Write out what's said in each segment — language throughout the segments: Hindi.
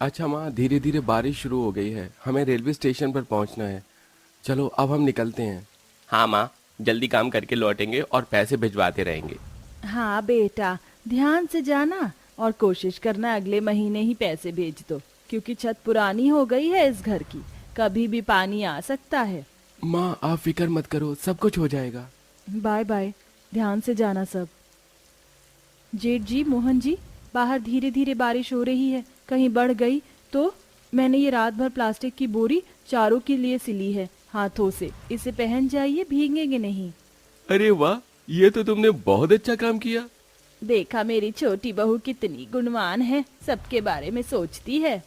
अच्छा माँ, धीरे धीरे बारिश शुरू हो गई है, हमें रेलवे स्टेशन पर पहुंचना है। चलो अब हम निकलते हैं। हाँ माँ, जल्दी काम करके लौटेंगे और पैसे भिजवाते रहेंगे। हाँ बेटा, ध्यान से जाना और कोशिश करना अगले महीने ही पैसे भेज दो, क्योंकि छत पुरानी हो गई है इस घर की, कभी भी पानी आ सकता है। माँ आप फिक्र मत करो, सब कुछ हो जाएगा। बाय बाय, ध्यान से जाना सब। जेठ जी, मोहन जी, बाहर धीरे धीरे बारिश हो रही है, कहीं बढ़ गई तो। मैंने ये रात भर प्लास्टिक की बोरी चारों के लिए सिली है हाथों से, इसे पहन जाइए, भीगेंगे नहीं। अरे वाह, ये तो तुमने बहुत अच्छा काम किया। देखा मेरी छोटी बहू कितनी गुणवान है, सबके बारे में सोचती है।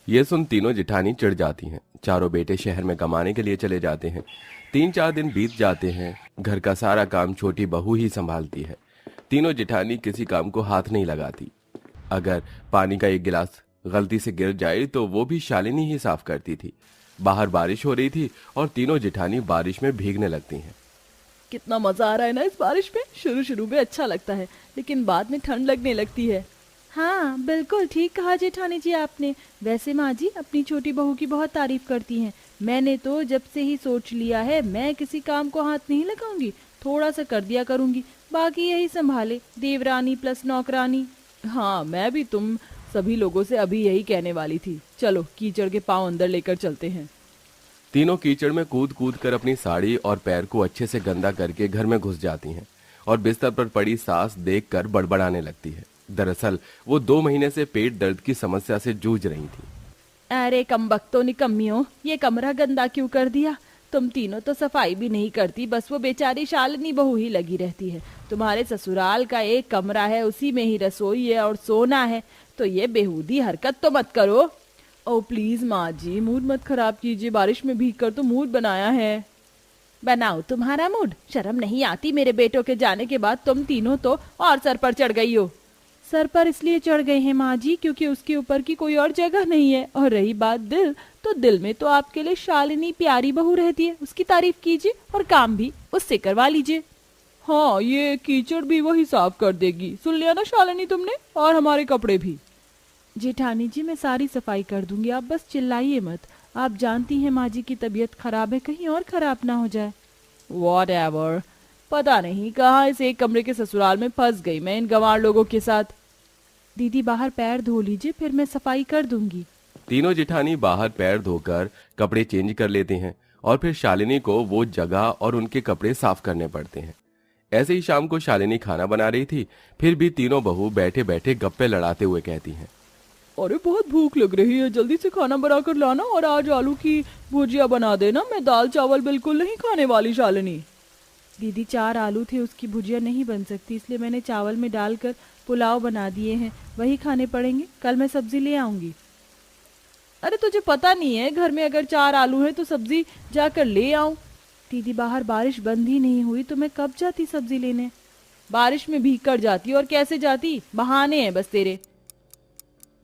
ये सुन तीनों जिठानी चिढ़ जाती हैं। चारों बेटे शहर में कमाने के लिए चले जाते हैं। 3-4 दिन बीत जाते हैं। घर का सारा काम छोटी बहू ही संभालती है। तीनों जिठानी किसी काम को हाथ नहीं लगाती। अगर पानी का एक गिलास गलती से गिर जाए तो वो भी शालिनी ही साफ करती थी। बाहर बारिश हो रही थी और तीनों जिठानी बारिश में भीगने लगती हैं। कितना मजा आ रहा है ना इस बारिश में। शुरू शुरू में अच्छा लगता है, लेकिन बाद में ठंड लगने लगती है। हाँ बिल्कुल ठीक कहा जेठानी जी आपने। वैसे माँ जी अपनी छोटी बहू की बहुत तारीफ करती हैं। मैंने तो जब से ही सोच लिया है, मैं किसी काम को हाथ नहीं लगाऊंगी, थोड़ा सा कर दिया करूंगी, बाकी यही संभाले, देवरानी प्लस नौकरानी। हाँ, मैं भी तुम सभी लोगों से अभी यही कहने वाली थी। चलो कीचड़ के पाँव अंदर लेकर चलते हैं। तीनों कीचड़ में कूद कूद कर अपनी साड़ी और पैर को अच्छे से गंदा करके घर में घुस जाती हैं और बिस्तर पर पड़ी सास देखकर बड़बड़ाने लगती है। दरअसल वो 2 महीने से पेट दर्द की समस्या से जूझ रही थी। अरे कमबख्तो निकम्मियों, ये कमरा गंदा क्यों कर दिया? तुम तीनों तो सफाई भी नहीं करती, बस वो बेचारी शालिनी बहू ही लगी रहती है। तुम्हारे ससुराल का एक कमरा है, उसी में ही रसोई है और सोना है, तो ये बेहूदी हरकत तो मत करो। ओ प्लीज माँ जी, मूड मत खराब कीजिए, बारिश में भीग कर तो मूड बनाया है। बनाओ तुम्हारा मूड, शर्म नहीं आती मेरे बेटों के जाने के बाद तुम तीनों तो और सर पर चढ़ गई हो। सर पर इसलिए चढ़ गए हैं माँ जी, क्योंकि उसके ऊपर की कोई और जगह नहीं है। और रही बात दिल, तो दिल में तो आपके लिए शालिनी प्यारी बहू रहती है, उसकी तारीफ कीजिए और काम भी उससे करवा लीजिए। हाँ, ये कीचड़ भी वही साफ कर देगी, सुन लिया ना शालिनी तुमने, और हमारे कपड़े भी। जेठानी जी मैं सारी सफाई कर दूंगी, आप बस चिल्लाइए मत। आप जानती हैं माँ जी की तबीयत खराब है, कहीं और खराब ना हो जाए। Whatever, पता नहीं कहाँ इस एक कमरे के ससुराल में फंस गई मैं इन गंवार लोगों के साथ। दीदी बाहर पैर धो लीजिए, फिर मैं सफाई कर दूंगी। तीनों जिठानी बाहर पैर धोकर कपड़े चेंज कर लेते हैं और फिर शालिनी को वो जगह और उनके कपड़े साफ करने पड़ते हैं। ऐसे ही शाम को शालिनी खाना बना रही थी। फिर भी तीनों बहू बैठे बैठे गप्पे लड़ाते हुए कहती हैं। अरे बहुत भूख लग रही है, जल्दी से खाना बना कर लाना, और आज आलू की भुजिया बना देना, मैं दाल चावल बिल्कुल नहीं खाने वाली शालिनी। दीदी 4 आलू थे, उसकी भुजिया नहीं बन सकती, इसलिए मैंने चावल में डालकर पुलाव बना दिए हैं, वही खाने पड़ेंगे, कल मैं सब्जी ले आऊंगी। अरे तुझे पता नहीं है, घर में अगर 4 आलू है तो सब्जी जाकर ले आऊं। दीदी बाहर बारिश बंद ही नहीं हुई तो मैं कब जाती सब्जी लेने। बारिश में भीग कर जाती, और कैसे जाती, बहाने हैं बस तेरे।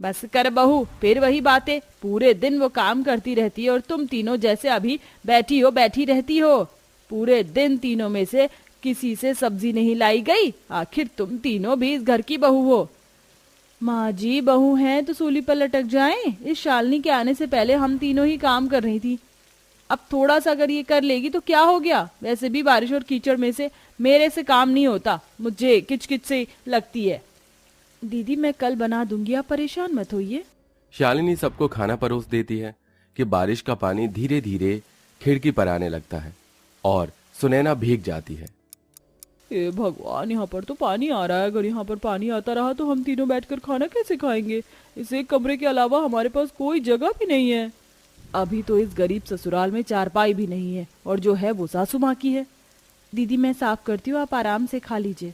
बस कर बहू, फिर वही बातें, पूरे दिन वो काम करती रहती है और तुम तीनों जैसे अभी बैठी हो बैठी रहती हो। पूरे दिन तीनों में से किसी से सब्जी नहीं लाई गई, आखिर तुम तीनों भी इस घर की बहू हो। माँ जी बहू हैं तो सूली पर लटक जाएं। इस शालिनी के आने से पहले हम तीनों ही काम कर रही थी, अब थोड़ा सा अगर ये कर लेगी तो क्या हो गया। वैसे भी बारिश और कीचड़ में से मेरे से काम नहीं होता, मुझे किचकिच से लगती है। दीदी मैं कल बना दूंगी, आप परेशान मत होइए। शालिनी सबको खाना परोस देती है कि बारिश का पानी धीरे धीरे खिड़की पर आने लगता है और सुनैना भीग जाती है। हे भगवान, यहाँ पर तो पानी आ रहा है, अगर यहाँ पर पानी आता रहा तो हम तीनों बैठकर खाना कैसे खाएंगे। इस एक कमरे के अलावा हमारे पास कोई जगह भी नहीं है। अभी तो इस गरीब ससुराल में चारपाई भी नहीं है, और जो है वो सासू माँ की है। दीदी मैं साफ करती हूँ, आप आराम से खा लीजिए।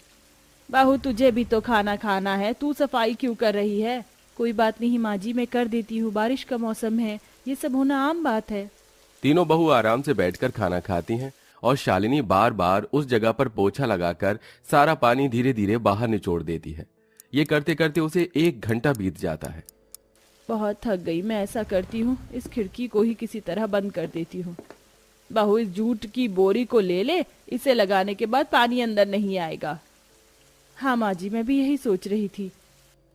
बहू तुझे भी तो खाना खाना है, तू सफाई क्यों कर रही है। कोई बात नहीं माँ जी, मैं कर देती हूँ, बारिश का मौसम है, ये सब होना आम बात है। तीनों बहू आराम से बैठकर खाना खाती हैं और शालिनी बार बार उस जगह पर पोछा लगाकर सारा पानी धीरे धीरे बाहर निचोड़ देती है। ये करते करते उसे 1 घंटा बीत जाता है। बहुत थक गई, मैं ऐसा करती हूँ, इस खिड़की को ही किसी तरह बंद कर देती हूँ। बहू इस जूट की बोरी को ले ले, इसे लगाने के बाद पानी अंदर नहीं आएगा। हाँ माँ जी, मैं भी यही सोच रही थी।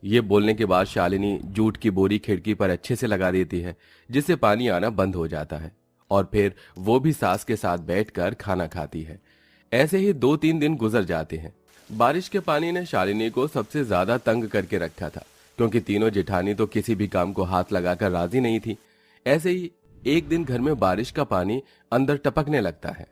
ये बोलने के बाद शालिनी जूट की बोरी खिड़की पर अच्छे से लगा देती है, जिससे पानी आना बंद हो जाता है और फिर वो भी सास के साथ बैठकर खाना खाती है। ऐसे ही 2-3 दिन गुजर जाते हैं। बारिश के पानी ने शालिनी को सबसे ज्यादा तंग करके रखा था, क्योंकि तीनों जेठानी तो किसी भी काम को हाथ लगाकर राजी नहीं थी। ऐसे ही एक दिन घर में बारिश का पानी अंदर टपकने लगता है।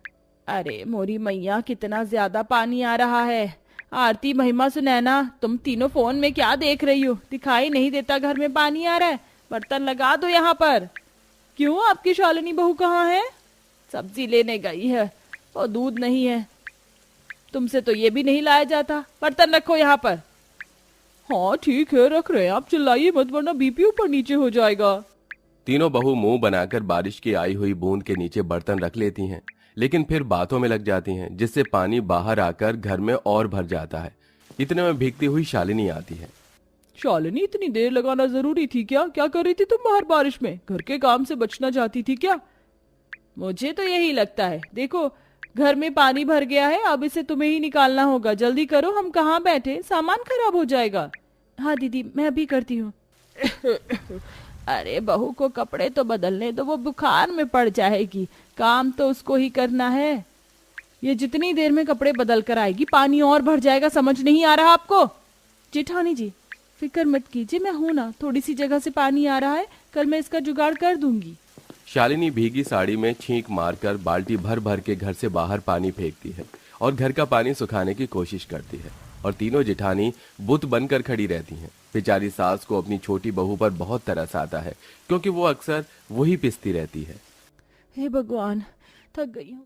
अरे मोरी मैया, कितना ज्यादा पानी आ रहा है। आरती, महिमा, सुनैना, तुम तीनों फोन में क्या देख रही हो? दिखाई नहीं देता घर में पानी आ रहा है? बर्तन लगा दो यहाँ पर। क्यों, आपकी शालिनी बहू कहाँ है? सब्जी लेने गई है और दूध नहीं है। तुमसे तो ये भी नहीं लाया जाता। बर्तन रखो यहाँ पर। हाँ ठीक है, रख रहे हैं। आप चिल्लाइए मत, वरना बीपी ऊपर नीचे हो जाएगा। तीनों बहू मुंह बनाकर बारिश की आई हुई बूंद के नीचे बर्तन रख लेती हैं, लेकिन फिर बातों में लग जाती हैं, जिससे पानी बाहर आकर घर में और भर जाता है। इतने में भीगती हुई शालिनी आती है। शालिनी, इतनी देर लगाना जरूरी थी क्या? क्या कर रही थी तुम बाहर बारिश में? घर के काम से बचना चाहती थी क्या? मुझे तो यही लगता है। देखो, घर में पानी भर गया है, अब इसे तुम्हें ही निकालना होगा। जल्दी करो, हम कहाँ बैठे, सामान खराब हो जाएगा। हाँ दीदी, मैं अभी करती हूँ। अरे बहू को कपड़े तो बदलने दो, वो बुखार में पड़ जाएगी। काम तो उसको ही करना है। ये जितनी देर में कपड़े बदल कर आएगी, पानी और भर जाएगा। समझ नहीं आ रहा आपको? जेठानी जी, फिक्र मत कीजिए, मैं हूं ना। थोड़ी सी जगह से पानी आ रहा है, कल मैं इसका जुगाड़ कर दूंगी। शालिनी भीगी साड़ी में छींक मारकर बाल्टी भर भर के घर से बाहर पानी फेंकती है और घर का पानी सुखाने की कोशिश करती है। और तीनों जेठानी बुत बनकर खड़ी रहती हैं। बेचारी सास को अपनी छोटी बहू पर बहुत तरस आता है, क्योंकि वो अक्सर वही पिसती रहती है। हे भगवान, थक गई हूँ।